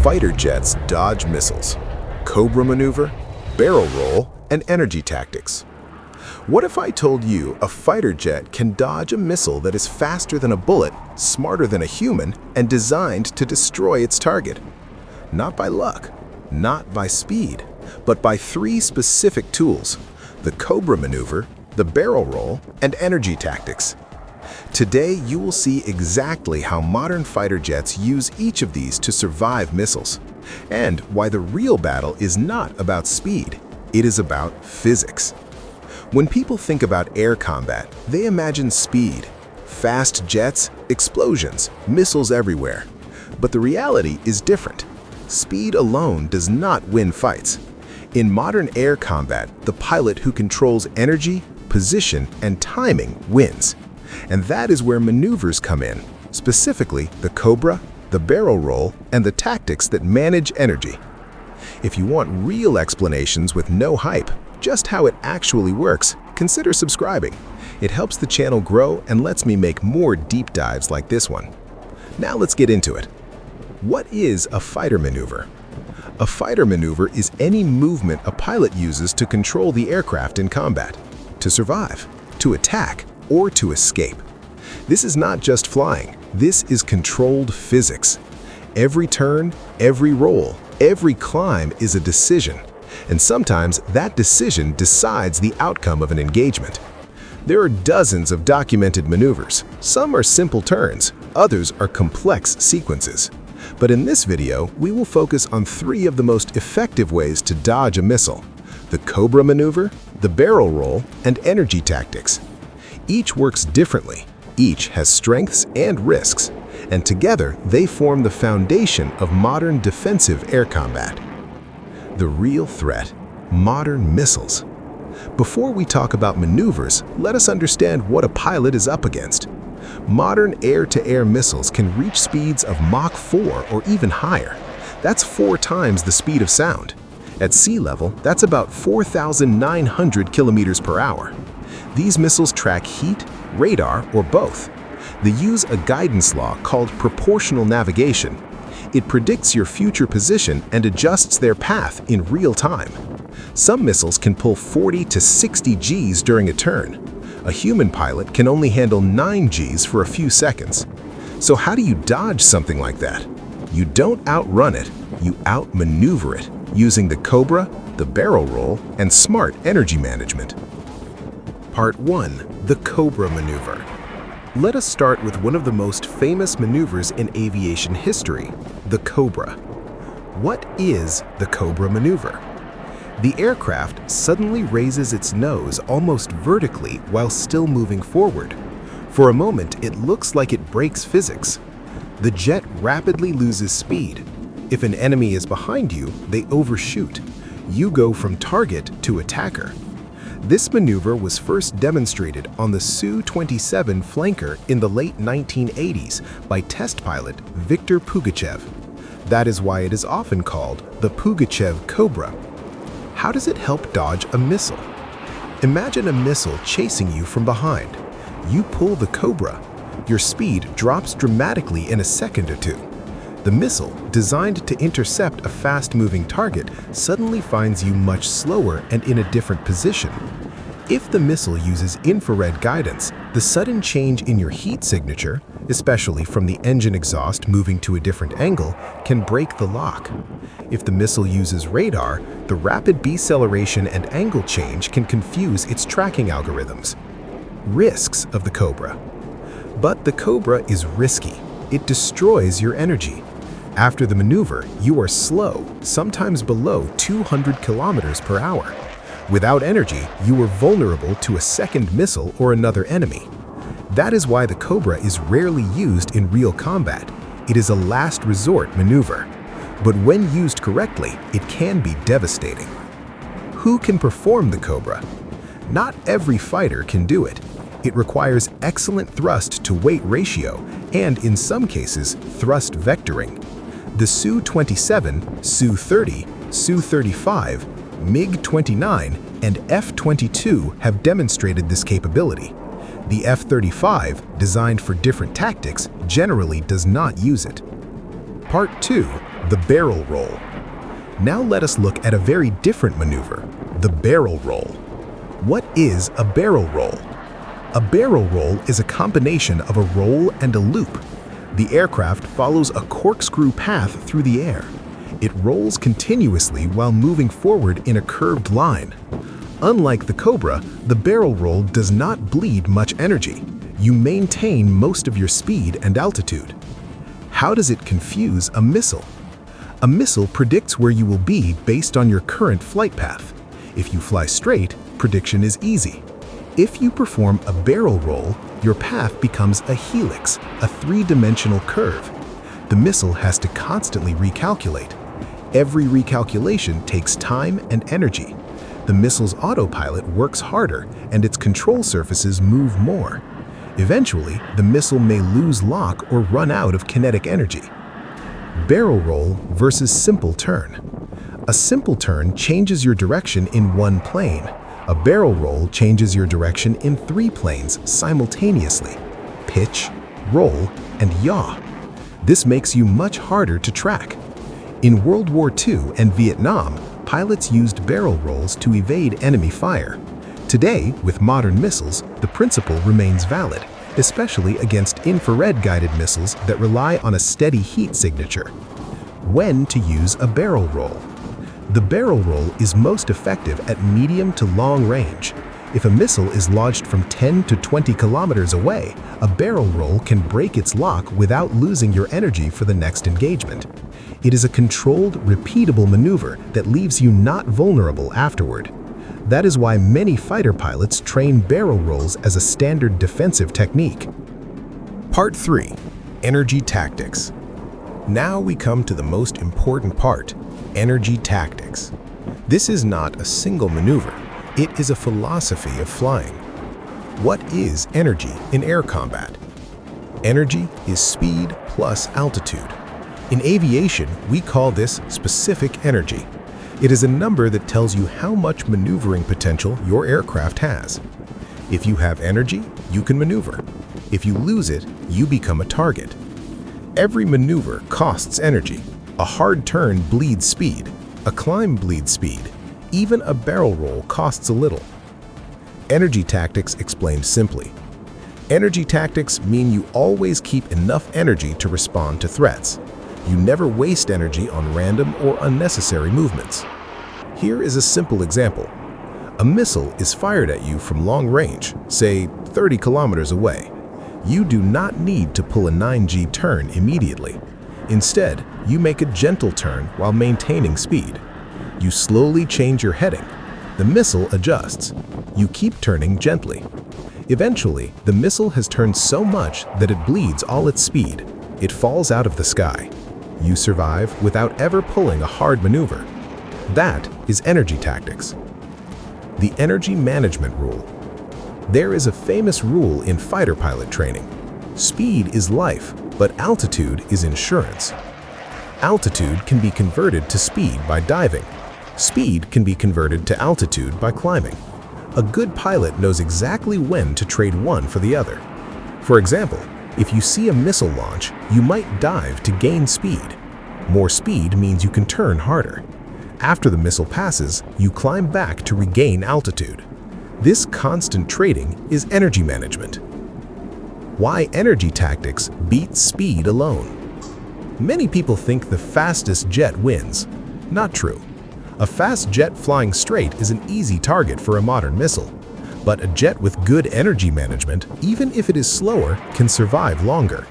fighter jets dodge missiles, Cobra maneuver, barrel roll, and energy tactics. What if I told you a fighter jet can dodge a missile that is faster than a bullet, smarter than a human, and designed to destroy its target? Not by luck, not by speed, but by three specific tools: the Cobra maneuver, the barrel roll, and energy tactics. Today, you will see exactly how modern fighter jets use each of these to survive missiles, and why the real battle is not about speed, it is about physics. When people think about air combat, they imagine speed, fast jets, explosions, missiles everywhere. But the reality is different. Speed alone does not win fights. In modern air combat, the pilot who controls energy, position, and timing wins. And that is where maneuvers come in, specifically the Cobra, the barrel roll, and the tactics that manage energy. If you want real explanations with no hype, just how it actually works, consider subscribing. It helps the channel grow and lets me make more deep dives like this one. Now let's get into it. What is a fighter maneuver? A fighter maneuver is any movement a pilot uses to control the aircraft in combat, to survive, to attack, or to escape. This is not just flying, this is controlled physics. Every turn, every roll, every climb is a decision, and sometimes that decision decides the outcome of an engagement. There are dozens of documented maneuvers. Some are simple turns, others are complex sequences. But in this video, we will focus on three of the most effective ways to dodge a missile: the Cobra maneuver, the barrel roll, and energy tactics. Each works differently, each has strengths and risks, and together they form the foundation of modern defensive air combat. The real threat: modern missiles. Before we talk about maneuvers, let us understand what a pilot is up against. Modern air-to-air missiles can reach speeds of Mach 4 or even higher. That's 4 times the speed of sound. At sea level, that's about 4,900 kilometers per hour. These missiles track heat, radar, or both. They use a guidance law called proportional navigation. It predicts your future position and adjusts their path in real time. Some missiles can pull 40 to 60 Gs during a turn. A human pilot can only handle 9 Gs for a few seconds. So how do you dodge something like that? You don't outrun it, you outmaneuver it, using the Cobra, the barrel roll, and smart energy management. Part 1. The Cobra maneuver. Let us start with one of the most famous maneuvers in aviation history, the Cobra. What is the Cobra maneuver? The aircraft suddenly raises its nose almost vertically while still moving forward. For a moment, it looks like it breaks physics. The jet rapidly loses speed. If an enemy is behind you, they overshoot. You go from target to attacker. This maneuver was first demonstrated on the Su-27 flanker in the late 1980s by test pilot Viktor Pugachev. That is why it is often called the Pugachev Cobra. How does it help dodge a missile? Imagine a missile chasing you from behind. You pull the Cobra. Your speed drops dramatically in a second or two. The missile, designed to intercept a fast-moving target, suddenly finds you much slower and in a different position. If the missile uses infrared guidance, the sudden change in your heat signature, especially from the engine exhaust moving to a different angle, can break the lock. If the missile uses radar, the rapid deceleration and angle change can confuse its tracking algorithms. Risks of the Cobra. But the Cobra is risky. It destroys your energy. After the maneuver, you are slow, sometimes below 200 kilometers per hour. Without energy, you are vulnerable to a second missile or another enemy. That is why the Cobra is rarely used in real combat. It is a last resort maneuver. But when used correctly, it can be devastating. Who can perform the Cobra? Not every fighter can do it. It requires excellent thrust-to-weight ratio and, in some cases, thrust vectoring. The Su-27, Su-30, Su-35, MiG-29, and F-22 have demonstrated this capability. The F-35, designed for different tactics, generally does not use it. Part 2. the barrel roll. Now let us look at a very different maneuver, the barrel roll. What is a barrel roll? A barrel roll is a combination of a roll and a loop. The aircraft follows a corkscrew path through the air. It rolls continuously while moving forward in a curved line. Unlike the Cobra, the barrel roll does not bleed much energy. You maintain most of your speed and altitude. How does it confuse a missile? A missile predicts where you will be based on your current flight path. If you fly straight, prediction is easy. If you perform a barrel roll, your path becomes a helix, a three-dimensional curve. The missile has to constantly recalculate. Every recalculation takes time and energy. The missile's autopilot works harder and its control surfaces move more. Eventually, the missile may lose lock or run out of kinetic energy. Barrel roll versus simple turn. A simple turn changes your direction in one plane. A barrel roll changes your direction in 3 planes simultaneously: pitch, roll, and yaw. This makes you much harder to track. In World War II and Vietnam, pilots used barrel rolls to evade enemy fire. Today, with modern missiles, the principle remains valid, especially against infrared-guided missiles that rely on a steady heat signature. When to use a barrel roll? The barrel roll is most effective at medium to long range. If a missile is launched from 10 to 20 kilometers away, a barrel roll can break its lock without losing your energy for the next engagement. It is a controlled, repeatable maneuver that leaves you not vulnerable afterward. That is why many fighter pilots train barrel rolls as a standard defensive technique. Part 3. Energy Tactics. Now we come to the most important part, energy tactics. This is not a single maneuver. It is a philosophy of flying. What is energy in air combat? Energy is speed plus altitude. In aviation, we call this specific energy. It is a number that tells you how much maneuvering potential your aircraft has. If you have energy, you can maneuver. If you lose it, you become a target. Every maneuver costs energy. A hard turn bleeds speed. A climb bleeds speed. Even a barrel roll costs a little. Energy tactics explained simply. Energy tactics mean you always keep enough energy to respond to threats. You never waste energy on random or unnecessary movements. Here is a simple example. A missile is fired at you from long range, say 30 kilometers away. You do not need to pull a 9G turn immediately. Instead, you make a gentle turn while maintaining speed. You slowly change your heading. The missile adjusts. You keep turning gently. Eventually, the missile has turned so much that it bleeds all its speed. It falls out of the sky. You survive without ever pulling a hard maneuver. That is energy tactics. The energy management rule. There is a famous rule in fighter pilot training. Speed is life, but altitude is insurance. Altitude can be converted to speed by diving. Speed can be converted to altitude by climbing. A good pilot knows exactly when to trade one for the other. For example, if you see a missile launch, you might dive to gain speed. More speed means you can turn harder. After the missile passes, you climb back to regain altitude. This constant trading is energy management. Why energy tactics beat speed alone? Many people think the fastest jet wins. Not true. A fast jet flying straight is an easy target for a modern missile. But a jet with good energy management, even if it is slower, can survive longer.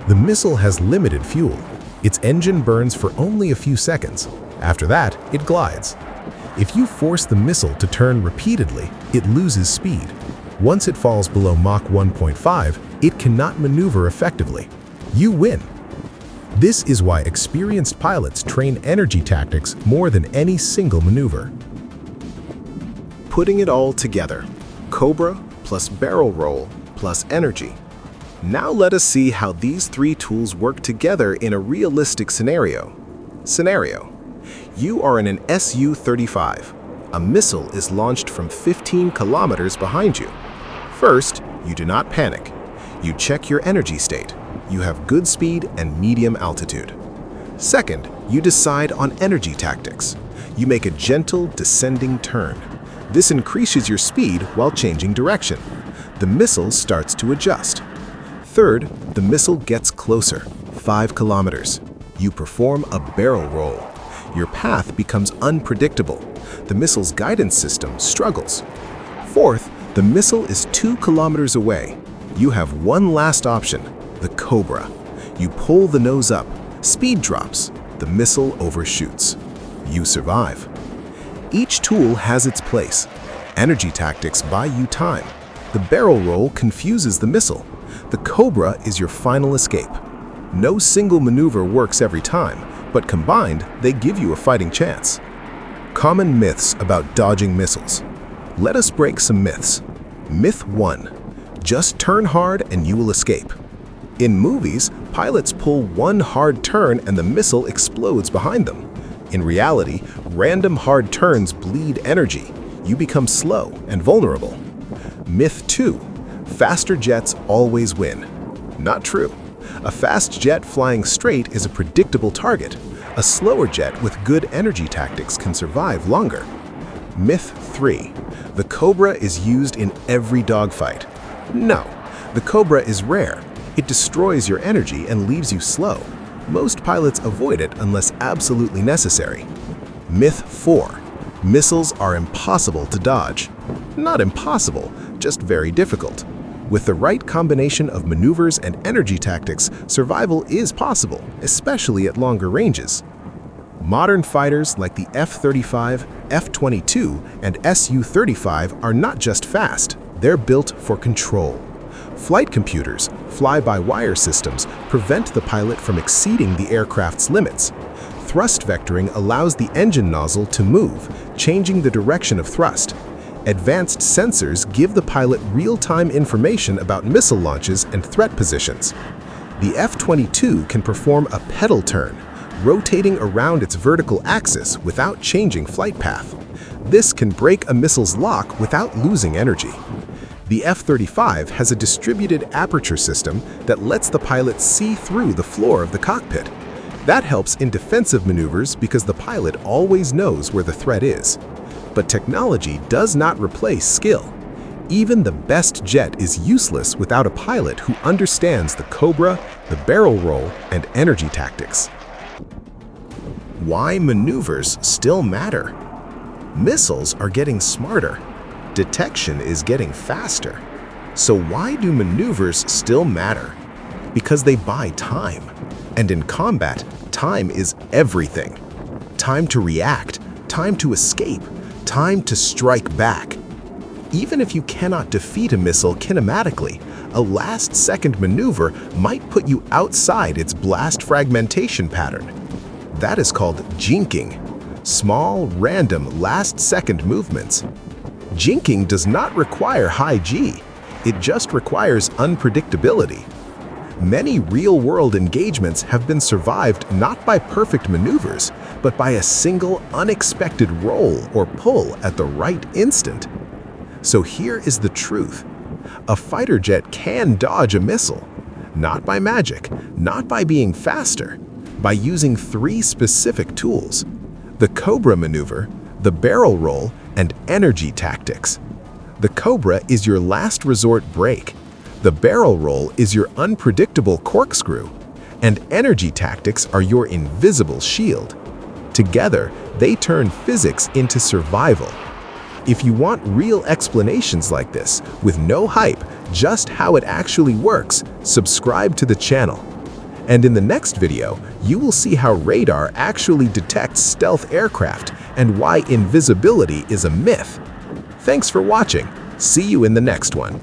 The missile has limited fuel. Its engine burns for only a few seconds. After that, it glides. If you force the missile to turn repeatedly, it loses speed. Once it falls below Mach 1.5, it cannot maneuver effectively. You win. This is why experienced pilots train energy tactics more than any single maneuver. Putting it all together. Cobra plus barrel roll plus energy. Now let us see how these 3 tools work together in a realistic scenario. You are in an Su-35. A missile is launched from 15 kilometers behind you. First, you do not panic. You check your energy state. You have good speed and medium altitude. Second, you decide on energy tactics. You make a gentle descending turn. This increases your speed while changing direction. The missile starts to adjust. Third, the missile gets closer, 5 kilometers. You perform a barrel roll. Your path becomes unpredictable. The missile's guidance system struggles. Fourth, the missile is 2 kilometers away. You have one last option, the Cobra. You pull the nose up, speed drops, the missile overshoots. You survive. Each tool has its place. Energy tactics buy you time. The barrel roll confuses the missile. The Cobra is your final escape. No single maneuver works every time, but combined, they give you a fighting chance. Common myths about dodging missiles. Let us break some myths. Myth 1. Just turn hard and you will escape. In movies, pilots pull one hard turn and the missile explodes behind them. In reality, random hard turns bleed energy. You become slow and vulnerable. Myth 2. Faster jets always win. Not true. A fast jet flying straight is a predictable target. A slower jet with good energy tactics can survive longer. Myth 3. The Cobra is used in every dogfight. No, the Cobra is rare. It destroys your energy and leaves you slow. Most pilots avoid it unless absolutely necessary. Myth 4. Missiles are impossible to dodge. Not impossible, just very difficult. With the right combination of maneuvers and energy tactics, survival is possible, especially at longer ranges. Modern fighters like the F-35, F-22, and Su-35 are not just fast, they're built for control. Flight computers, fly-by-wire systems, prevent the pilot from exceeding the aircraft's limits. Thrust vectoring allows the engine nozzle to move, changing the direction of thrust. Advanced sensors give the pilot real-time information about missile launches and threat positions. The F-22 can perform a pedal turn, rotating around its vertical axis without changing flight path. This can break a missile's lock without losing energy. The F-35 has a distributed aperture system that lets the pilot see through the floor of the cockpit. That helps in defensive maneuvers because the pilot always knows where the threat is. But technology does not replace skill. Even the best jet is useless without a pilot who understands the Cobra, the barrel roll, and energy tactics. Why maneuvers still matter? Missiles are getting smarter. Detection is getting faster. So why do maneuvers still matter? Because they buy time. And in combat, time is everything. Time to react, time to escape, time to strike back. Even if you cannot defeat a missile kinematically, a last-second maneuver might put you outside its blast fragmentation pattern. That is called jinking. Small, random, last-second movements. Jinking does not require high G. It just requires unpredictability. Many real-world engagements have been survived not by perfect maneuvers, but by a single unexpected roll or pull at the right instant. So here is the truth. A fighter jet can dodge a missile. Not by magic, not by being faster, by using 3 specific tools: the Cobra maneuver, the barrel roll, and energy tactics. The Cobra is your last resort brake. The barrel roll is your unpredictable corkscrew, and energy tactics are your invisible shield. Together, they turn physics into survival. If you want real explanations like this, with no hype, just how it actually works, subscribe to the channel. And in the next video, you will see how radar actually detects stealth aircraft and why invisibility is a myth. Thanks for watching. See you in the next one.